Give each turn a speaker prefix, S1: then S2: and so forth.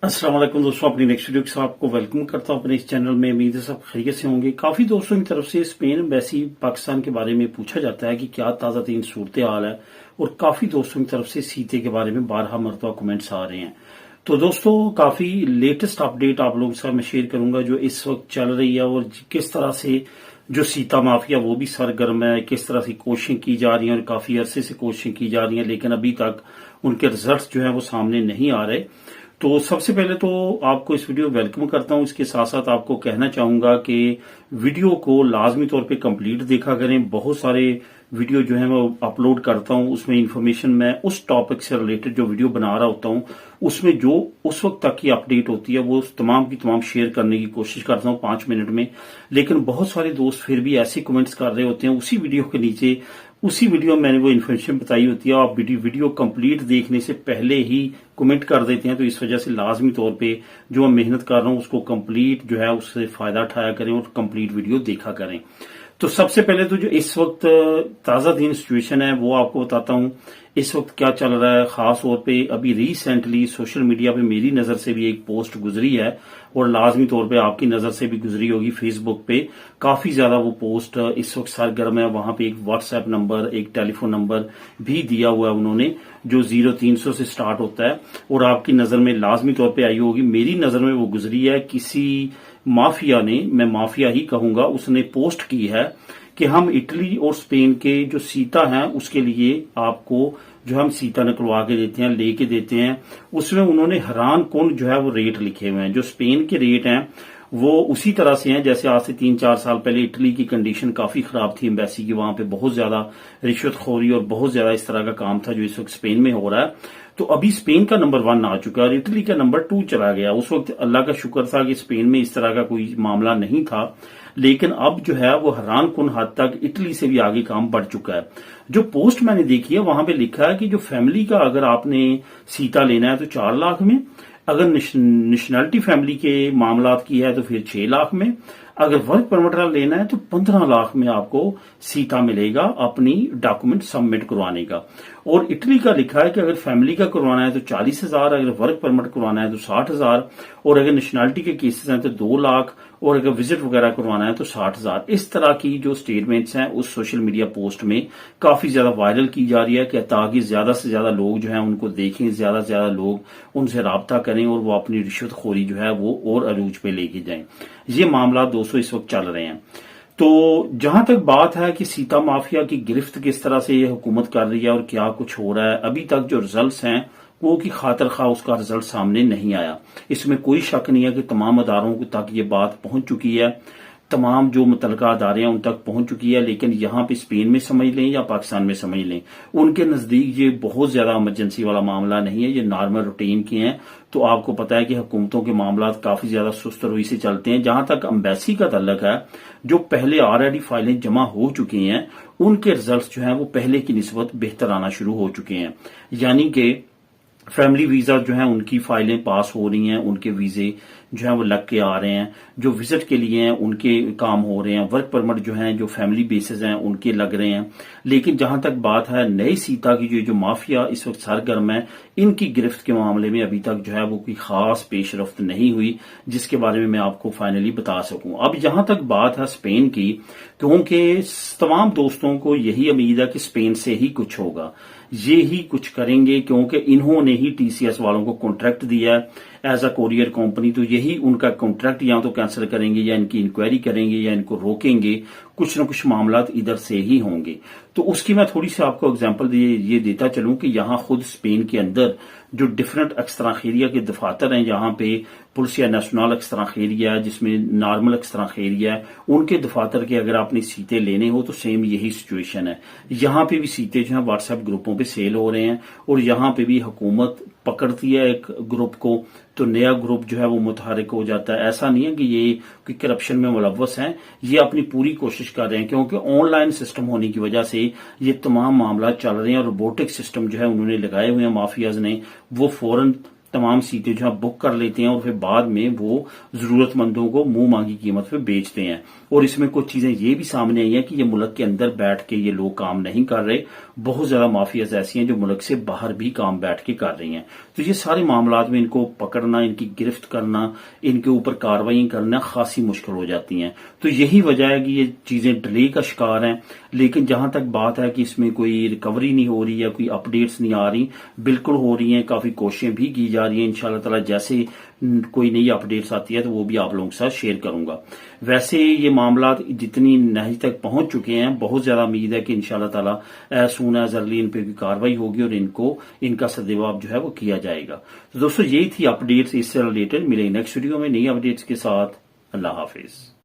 S1: अस्सलाम वालेकुम दोस्तों, अपनी नेक्स्ट वीडियो के साथ आपको वेलकम करता हूं अपने इस चैनल में। उम्मीद है सब खैरियत से होंगे। काफी दोस्तों की तरफ से स्पेन एम्बेसी पाकिस्तान के बारे में पूछा जाता है कि क्या ताजा तीन सूरत हाल है, और काफी दोस्तों की तरफ से सीते के बारे में बारहा मरतबा कमेंट्स आ रहे हैं। तो दोस्तों काफी लेटेस्ट अपडेट आप लोगों के साथ मैं शेयर करूंगा जो इस वक्त चल रही है, और किस तरह से जो सीता माफिया वो भी सरगर्म है, किस तरह से कोशिशें की जा रही हैं और काफी अरसे से कोशिशें की जा रही हैं, लेकिन अभी तक उनके रिजल्ट जो है वो सामने नहीं आ रहे। तो सबसे पहले तो आपको इस वीडियो वेलकम करता हूं। इसके साथ साथ आपको कहना चाहूंगा कि वीडियो को लाजमी तौर पे कंप्लीट देखा करें। बहुत सारे वीडियो जो है मैं अपलोड करता हूं, उसमें इंफॉर्मेशन मैं उस टॉपिक से रिलेटेड जो वीडियो बना रहा होता हूं उसमें जो उस वक्त तक की अपडेट होती है वो तमाम की तमाम शेयर करने की कोशिश करता हूं 5 मिनट में। लेकिन बहुत सारे दोस्त फिर भी ऐसे कमेंट्स कर रहे होते हैं उसी वीडियो के नीचे, उसी वीडियो में मैंने वो इन्फॉर्मेशन बताई होती है, आप वीडियो कंप्लीट देखने से पहले ही कमेंट कर देते हैं। तो इस वजह से लाजमी तौर पे जो मैं मेहनत कर रहा हूं उसको कंप्लीट जो है उससे फायदा उठाया करें और कंप्लीट वीडियो देखा करें। तो सबसे पहले तो जो इस वक्त ताजा तीन सिचुएशन है वो आपको बताता हूं इस वक्त क्या चल रहा है। खास तौर पे अभी रिसेंटली सोशल मीडिया पे मेरी नजर से भी एक पोस्ट गुजरी है, और लाजमी तौर पे आपकी नजर से भी गुजरी होगी। फेसबुक पे काफी ज्यादा वो पोस्ट इस वक्त सरगर्म है। वहां पे एक व्हाट्सएप नंबर, एक टेलीफोन नंबर भी दिया हुआ है उन्होंने जो 0300 से स्टार्ट होता है, और आपकी नजर में लाजमी तौर पे आई होगी। मेरी नजर में वो गुजरी है, किसी माफिया ने, मैं माफिया ही कहूंगा, उसने पोस्ट की है कि हम इटली और स्पेन के जो सीता हैं उसके लिए आपको जो हम सीता निकलवा के देते हैं, लेके देते हैं। उसमें उन्होंने हैरान कौन जो है वो रेट लिखे हुए हैं। जो स्पेन के रेट हैं वो उसी तरह से हैं जैसे आज से 3-4 साल पहले इटली की कंडीशन काफी खराब थी एम्बेसी की। वहां पे बहुत ज्यादा रिश्वतखोरी और बहुत ज्यादा इस तरह का काम था जो इस वक्त स्पेन में हो रहा है। तो अभी स्पेन का नंबर 1 आ चुका है और इटली का नंबर 2 चला गया। उस वक्त अल्लाह का शुक्र था कि स्पेन में इस तरह का कोई मामला नहीं था, लेकिन अब जो है वो हैरान कुन हद तक इटली से भी आगे काम बढ़ चुका है। जो पोस्ट मैंने देखी है वहां पे लिखा है कि जो फैमिली का अगर आपने सीता लेना है तो 4 लाख में, अगर नेशनलिटी फैमिली के मामलात की है तो फिर 6 लाख में, अगर वर्क परमिट लेना है तो 15 लाख में आपको सीता मिलेगा अपनी डॉक्यूमेंट सबमिट करवाने का। और इटली का लिखा है कि अगर फैमिली का करवाना है तो 40,000, अगर वर्क परमिट करवाना है तो 60,000, और अगर नेशनलिटी के केसेस हैं तो 2 लाख, और अगर विजिट वगैरह करवाना है तो 60,000। इस तरह की जो स्टेटमेंट्स हैं उस सोशल मीडिया पोस्ट में काफी ज्यादा वायरल की जा रही है कि ताकि ज्यादा से ज्यादा लोग जो है उनको देखें, ज्यादा से ज्यादा लोग उनसे राब्ता करें और वो अपनी रिश्वतखोरी जो है वो और अरूज पे लेके जाएं। ये मामला दोस्तों इस वक्त चल रहे हैं। तो जहां तक बात है कि सीता माफिया की गिरफ्त किस तरह से ये हुकूमत कर रही है और क्या कुछ हो रहा है, अभी तक जो रिजल्ट्स हैं वो की खातर खा उसका रिजल्ट सामने नहीं आया। इसमें कोई शक नहीं है कि तमाम अदारों तक ये बात पहुंच चुकी है, तमाम जो मुतलका अदारे हैं उन तक पहुंच चुकी है। लेकिन यहाँ पे स्पेन में समझ लें या पाकिस्तान में समझ लें, उनके नजदीक ये बहुत ज्यादा इमरजेंसी वाला मामला नहीं है, ये नॉर्मल रूटीन के हैं। तो आपको पता है कि हुकूमतों के मामला काफी ज्यादा सुस्त रुई से चलते हैं। जहां तक एम्बेसी का तल्लक है, जो पहले ऑलरेडी फाइलें जमा हो चुकी हैं उनके रिजल्ट जो है वो पहले की निस्बत बेहतर आना शुरू हो चुके हैं। यानी कि फैमिली वीजा जो है उनकी फाइलें पास हो रही हैं, उनके वीजे जो है वो लग के आ रहे हैं, जो विजिट के लिए हैं उनके काम हो रहे हैं, वर्क परमिट जो है जो फैमिली बेसिस हैं उनके लग रहे हैं। लेकिन जहां तक बात है नई सीता की, जो माफिया इस वक्त सरगर्म है, इनकी गिरफ्त के मामले में अभी तक जो है वो कोई खास पेशरफ्त नहीं हुई जिसके बारे में मैं आपको फाइनली बता सकूं। अब जहां तक बात है स्पेन की, क्योंकि तमाम दोस्तों को यही उम्मीद है कि स्पेन से ही कुछ होगा, ये ही कुछ करेंगे, क्योंकि इन्होंने ही टीसीएस वालों को कॉन्ट्रैक्ट दिया है एज अ कोरियर कंपनी। तो यही उनका कॉन्ट्रैक्ट या तो कैंसिल करेंगे या इनकी इंक्वायरी करेंगे या इनको रोकेंगे, कुछ न कुछ मामला इधर से ही होंगे। तो उसकी मैं थोड़ी सी आपको एग्जांपल ये देता चलूं कि यहाँ खुद स्पेन के अंदर जो डिफरेंट एक्सत्राखेरिया के दफातर हैं, यहाँ पे पुलिसिया नेशनल एक्सत्राखेरिया है जिसमें नॉर्मल एक्सत्राखेरिया है, उनके दफातर के अगर आपने सीते लेने हो तो सेम यही सिचुएशन है। यहाँ पे भी सीते जो है व्हाट्सएप ग्रुपों पे सेल हो रहे हैं, और यहाँ पे भी हुकूमत पकड़ती है एक ग्रुप को तो नया ग्रुप जो है वो मुतहरिक हो जाता है। ऐसा नहीं है कि ये कोई करप्शन में मुलव्वस हैं, ये अपनी पूरी कोशिश कर रहे हैं, क्योंकि ऑनलाइन सिस्टम होने की वजह से ये तमाम मामला चल रहे हैं। और रोबोटिक सिस्टम जो है उन्होंने लगाए हुए हैं माफियाज ने, वो फौरन तमाम सीटें जो है बुक कर लेते हैं और फिर बाद में वो जरूरतमंदों को मुंह मांगी कीमत पे बेचते हैं। और इसमें कुछ चीजें ये भी सामने आई हैं कि ये मुल्क के अंदर बैठ के ये लोग काम नहीं कर रहे, बहुत ज्यादा माफियाज ऐसी हैं जो मुल्क से बाहर भी काम बैठ के कर रही हैं। तो ये सारे मामलात में इनको पकड़ना, इनकी गिरफ्त करना, इनके ऊपर कार्रवाई करना खासी मुश्किल हो जाती हैं। तो यही वजह है कि ये चीजें डिले का शिकार हैं। लेकिन जहां तक बात है कि इसमें कोई रिकवरी नहीं हो रही या कोई अपडेट्स नहीं आ रही, बिल्कुल हो रही हैं, काफी कोशिशें भी की जा रही हैं। इंशाल्लाह ताला जैसे कोई नई अपडेट्स आती है तो वो भी आप लोगों के साथ शेयर करूंगा। वैसे ये मामला जितनी नहज तक पहुंच चुके हैं, बहुत ज्यादा उम्मीद है कि इंशाल्लाह ताला as soon as early in पे भी कार्रवाई होगी और इनको इनका सद्जवाब जो है वो किया जाएगा। तो दोस्तों यही थी अपडेट्स इससे रिलेटेड। मिलेंगे नेक्स्ट वीडियो में नई अपडेट्स के साथ। अल्लाह हाफिज।